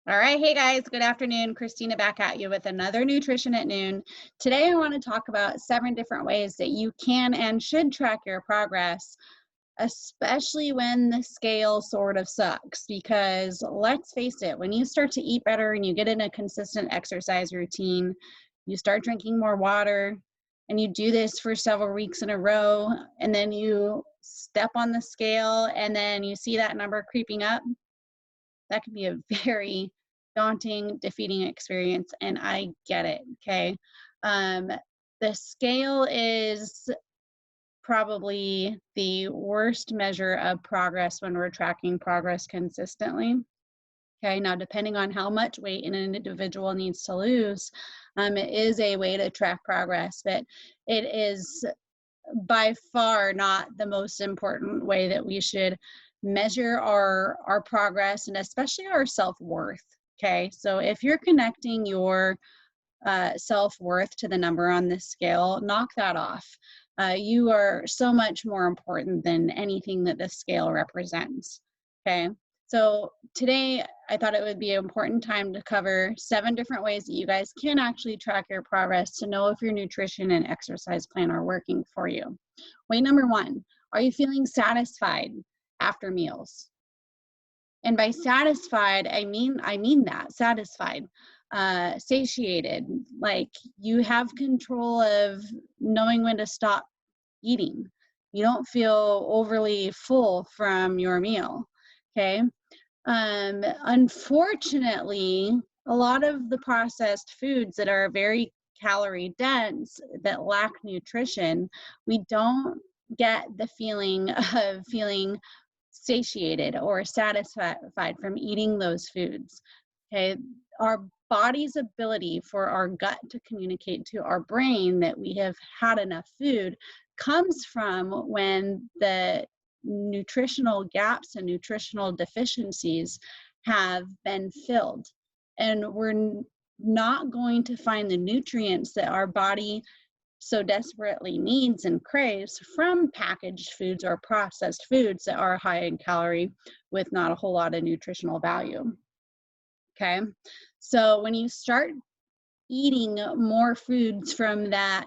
All right. Hey guys, good afternoon. Christina back at you with another Nutrition at Noon. Today I want to talk about 7 different ways that you can and should track your progress, especially when the scale sort of sucks. Because let's face it, when you start to eat better and you get in a consistent exercise routine, you start drinking more water, and you do this for several weeks in a row, and then you step on the scale and then you see that number creeping up, that can be a very daunting, defeating experience, and I get it. Okay. Um, the scale is probably the worst measure of progress when we're tracking progress consistently. Okay, now depending on how much weight an individual needs to lose, it is a way to track progress, but it is by far not the most important way that we should measure our progress, and especially our self-worth. Okay, so if you're connecting your self-worth to the number on this scale, knock that off. You are so much more important than anything that this scale represents. Okay, so today I thought it would be an important time to cover 7 different ways that you guys can actually track your progress to know if your nutrition and exercise plan are working for you. Way number 1, are you feeling satisfied after meals? And by satisfied, I mean that satisfied, satiated, like you have control of knowing when to stop eating. You don't feel overly full from your meal. Okay. Unfortunately, a lot of the processed foods that are very calorie dense, that lack nutrition, we don't get the feeling of feeling satiated or satisfied from eating those foods. Okay, our body's ability for our gut to communicate to our brain that we have had enough food comes from when the nutritional gaps and nutritional deficiencies have been filled. And we're not going to find the nutrients that our body so desperately needs and craves from packaged foods or processed foods that are high in calorie with not a whole lot of nutritional value. Okay, so when you start eating more foods from that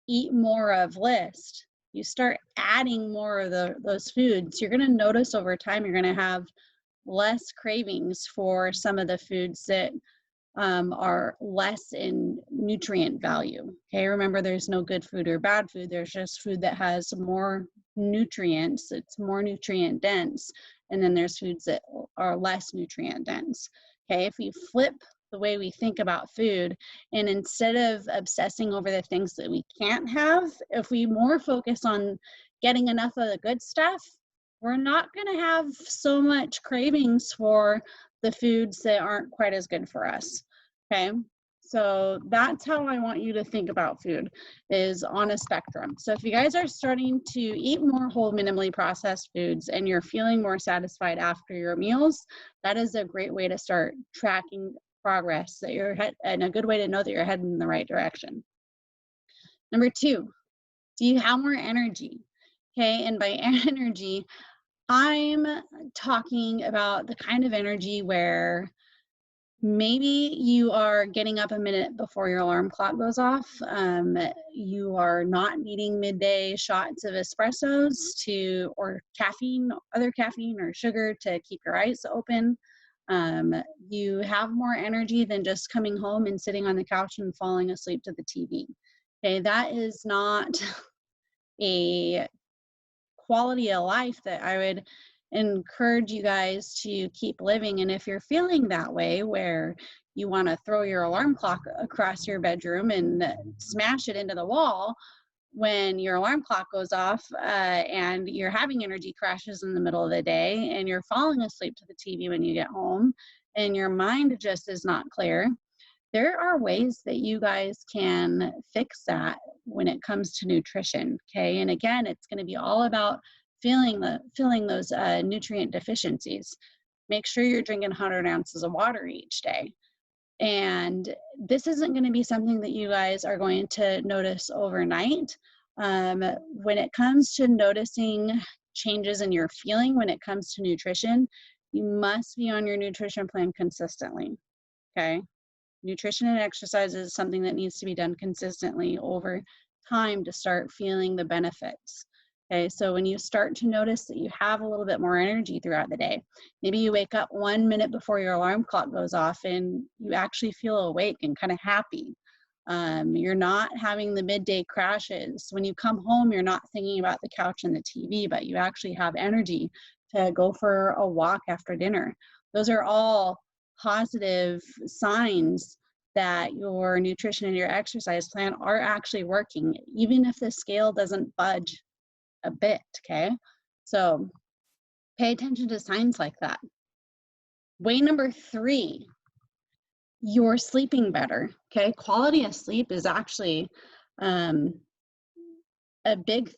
eat more of list, you start adding more of those foods, you're going to notice over time you're going to have less cravings for some of the foods that are less in nutrient value. Okay, remember there's no good food or bad food. There's just food that has more nutrients, it's more nutrient dense, and then there's foods that are less nutrient dense. Okay, if we flip the way we think about food, and instead of obsessing over the things that we can't have, if we more focus on getting enough of the good stuff, we're not going to have so much cravings for the foods that aren't quite as good for us. Okay, so that's how I want you to think about food, is on a spectrum. So if you guys are starting to eat more whole, minimally processed foods and you're feeling more satisfied after your meals, that is a great way to start tracking progress, that you're and a good way to know that you're heading in the right direction. Number 2, do you have more energy? Okay, and by energy, I'm talking about the kind of energy where maybe you are getting up a minute before your alarm clock goes off. You are not needing midday shots of espressos or caffeine, other caffeine or sugar to keep your eyes open. You have more energy than just coming home and sitting on the couch and falling asleep to the TV. Okay, that is not a quality of life that I would encourage you guys to keep living. And if you're feeling that way, where you want to throw your alarm clock across your bedroom and smash it into the wall when your alarm clock goes off, and you're having energy crashes in the middle of the day, and you're falling asleep to the TV when you get home, and your mind just is not clear, there are ways that you guys can fix that when it comes to nutrition. Okay, and again, it's going to be all about filling those nutrient deficiencies. Make sure you're drinking 100 ounces of water each day. And this isn't going to be something that you guys are going to notice overnight. When it comes to noticing changes in your feeling when it comes to nutrition, You must be on your nutrition plan consistently, okay? Nutrition and exercise is something that needs to be done consistently over time to start feeling the benefits. Okay, so when you start to notice that you have a little bit more energy throughout the day, maybe you wake up 1 minute before your alarm clock goes off and you actually feel awake and kind of happy. You're not having the midday crashes. When you come home, you're not thinking about the couch and the TV, but you actually have energy to go for a walk after dinner. Those are all positive signs that your nutrition and your exercise plan are actually working, even if the scale doesn't budge a bit, okay? So pay attention to signs like that. Way number 3, you're sleeping better, okay? Quality of sleep is actually a big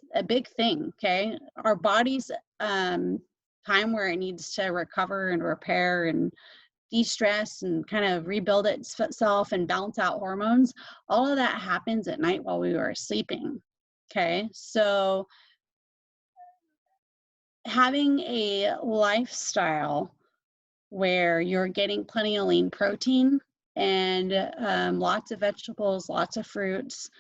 thing, okay? Our body's time where it needs to recover and repair and de-stress and kind of rebuild itself and balance out hormones, all of that happens at night while we are sleeping, okay? So having a lifestyle where you're getting plenty of lean protein and lots of vegetables, lots of fruits,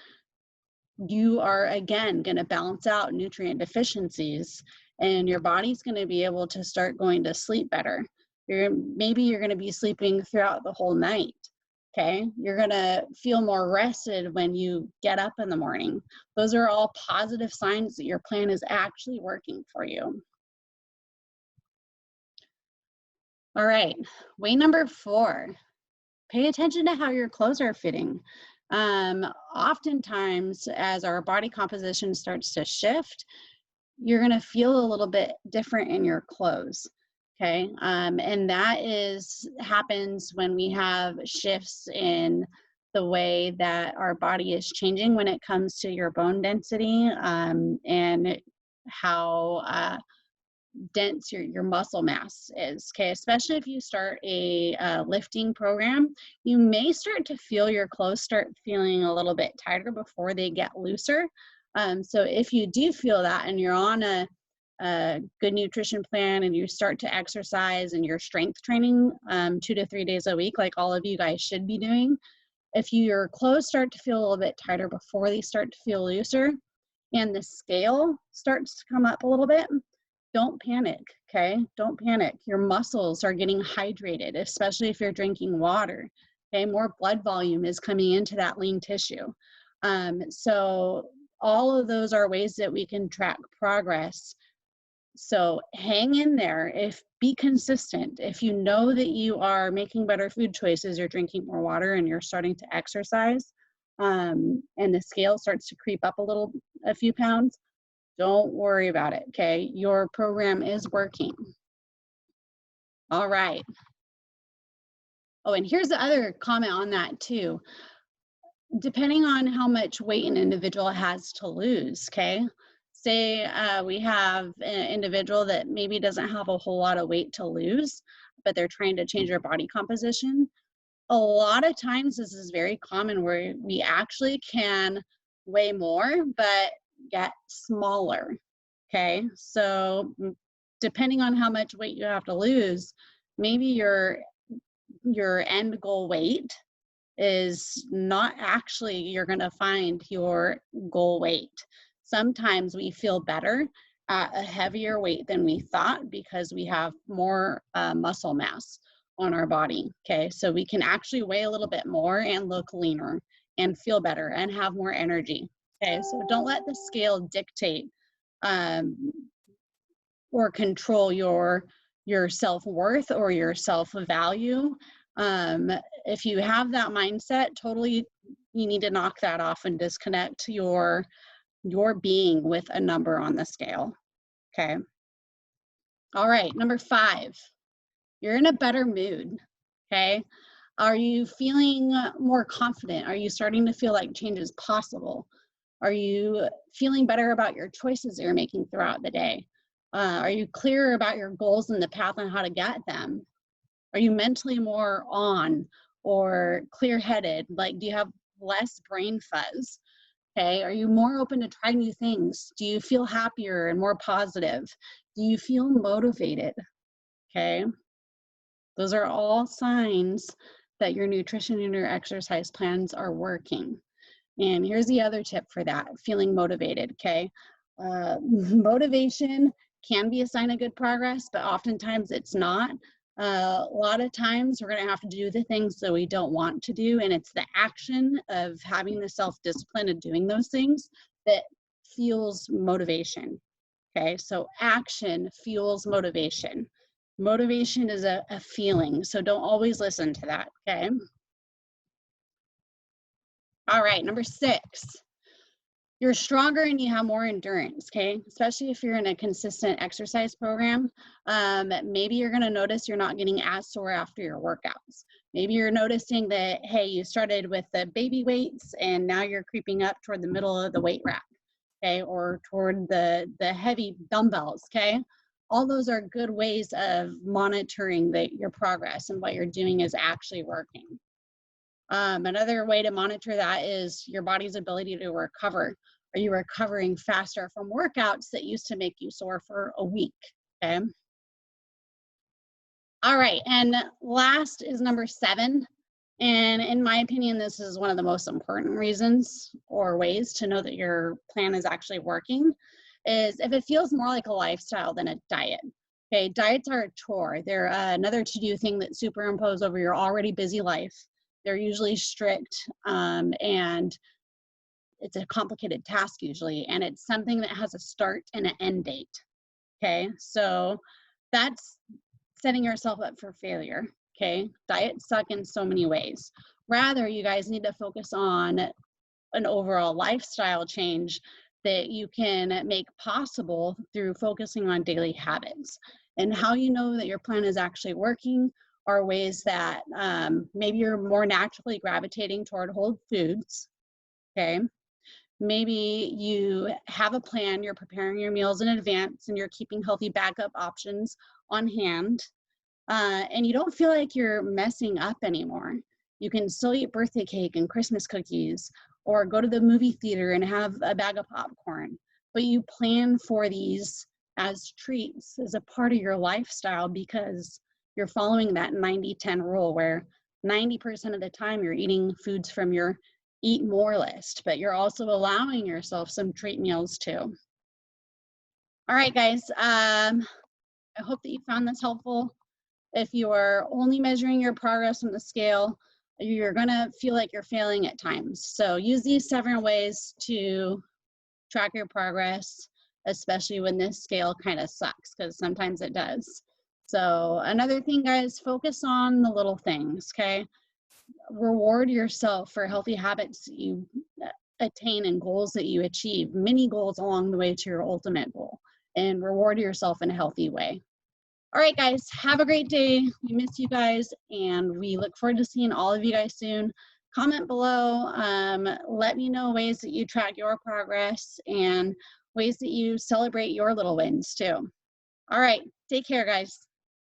you are again going to balance out nutrient deficiencies and your body's going to be able to start going to sleep better. Maybe you're going to be sleeping throughout the whole night. Okay, you're going to feel more rested when you get up in the morning. Those are all positive signs that your plan is actually working for you. All right, way number 4, pay attention to how your clothes are fitting. Oftentimes, as our body composition starts to shift, you're going to feel a little bit different in your clothes. Okay, and that happens when we have shifts in the way that our body is changing when it comes to your bone density and how dense your muscle mass is. Okay, especially if you start a lifting program, you may start to feel your clothes start feeling a little bit tighter before they get looser. So if you do feel that and you're on a good nutrition plan and you start to exercise and you're strength training 2 to 3 days a week, like all of you guys should be doing, if your clothes start to feel a little bit tighter before they start to feel looser and the scale starts to come up a little bit, don't panic, okay? Don't panic. Your muscles are getting hydrated, especially if you're drinking water, okay? More blood volume is coming into that lean tissue. So all of those are ways that we can track progress. So hang in there. Be consistent. If you know that you are making better food choices, you're drinking more water and you're starting to exercise, and the scale starts to creep up a few pounds, don't worry about it, okay? Your program is working. All right. Oh, and here's the other comment on that too. Depending on how much weight an individual has to lose, okay? Say we have an individual that maybe doesn't have a whole lot of weight to lose, but they're trying to change their body composition. A lot of times this is very common where we actually can weigh more, but get smaller, okay? So depending on how much weight you have to lose, maybe your end goal weight is not actually you're going to find your goal weight. Sometimes we feel better at a heavier weight than we thought because we have more muscle mass on our body. Okay, so we can actually weigh a little bit more and look leaner and feel better and have more energy. Okay, so don't let the scale dictate or control your self-worth or your self-value. If you have that mindset, totally, you need to knock that off and disconnect your being with a number on the scale. Okay. All right, number 5, you're in a better mood. Okay. Are you feeling more confident? Are you starting to feel like change is possible? Are you feeling better about your choices that you're making throughout the day? Are you clear about your goals and the path on how to get them? Are you mentally more on or clear-headed? Like, do you have less brain fuzz? Okay, are you more open to try new things? Do you feel happier and more positive? Do you feel motivated? Okay, Those are all signs that your nutrition and your exercise plans are working. And here's the other tip for that, feeling motivated, okay? Motivation can be a sign of good progress, but oftentimes it's not. A lot of times we're gonna have to do the things that we don't want to do, and it's the action of having the self-discipline of doing those things that fuels motivation, okay? So action fuels motivation. Motivation is a feeling, so don't always listen to that, okay? All right, number 6. You're stronger and you have more endurance, okay? Especially if you're in a consistent exercise program. Maybe you're gonna notice you're not getting as sore after your workouts. Maybe you're noticing that, hey, you started with the baby weights and now you're creeping up toward the middle of the weight rack, okay? Or toward the heavy dumbbells, okay? All those are good ways of monitoring your progress and what you're doing is actually working. Another way to monitor that is your body's ability to recover. Are you recovering faster from workouts that used to make you sore for a week? Okay. All right. And last is number 7. And in my opinion, this is one of the most important reasons or ways to know that your plan is actually working is if it feels more like a lifestyle than a diet. Okay, diets are a chore. They're another to-do thing that's superimposed over your already busy life. They're usually strict and it's a complicated task usually, and it's something that has a start and an end date. Okay, so that's setting yourself up for failure. Okay, diets suck in so many ways. Rather, you guys need to focus on an overall lifestyle change that you can make possible through focusing on daily habits. And how you know that your plan is actually working are ways that maybe you're more naturally gravitating toward whole foods, okay? Maybe you have a plan, you're preparing your meals in advance and you're keeping healthy backup options on hand, and you don't feel like you're messing up anymore. You can still eat birthday cake and Christmas cookies or go to the movie theater and have a bag of popcorn, but you plan for these as treats, as a part of your lifestyle because you're following that 90-10 rule where 90% of the time you're eating foods from your eat more list, but you're also allowing yourself some treat meals too. All right, guys, I hope that you found this helpful. If you are only measuring your progress on the scale, you're gonna feel like you're failing at times. So use these 7 ways to track your progress, especially when this scale kind of sucks, because sometimes it does. So another thing, guys, focus on the little things, okay? Reward yourself for healthy habits that you attain and goals that you achieve, mini goals along the way to your ultimate goal, and reward yourself in a healthy way. All right, guys, have a great day. We miss you guys, and we look forward to seeing all of you guys soon. Comment below. Let me know ways that you track your progress and ways that you celebrate your little wins too. All right, take care, guys.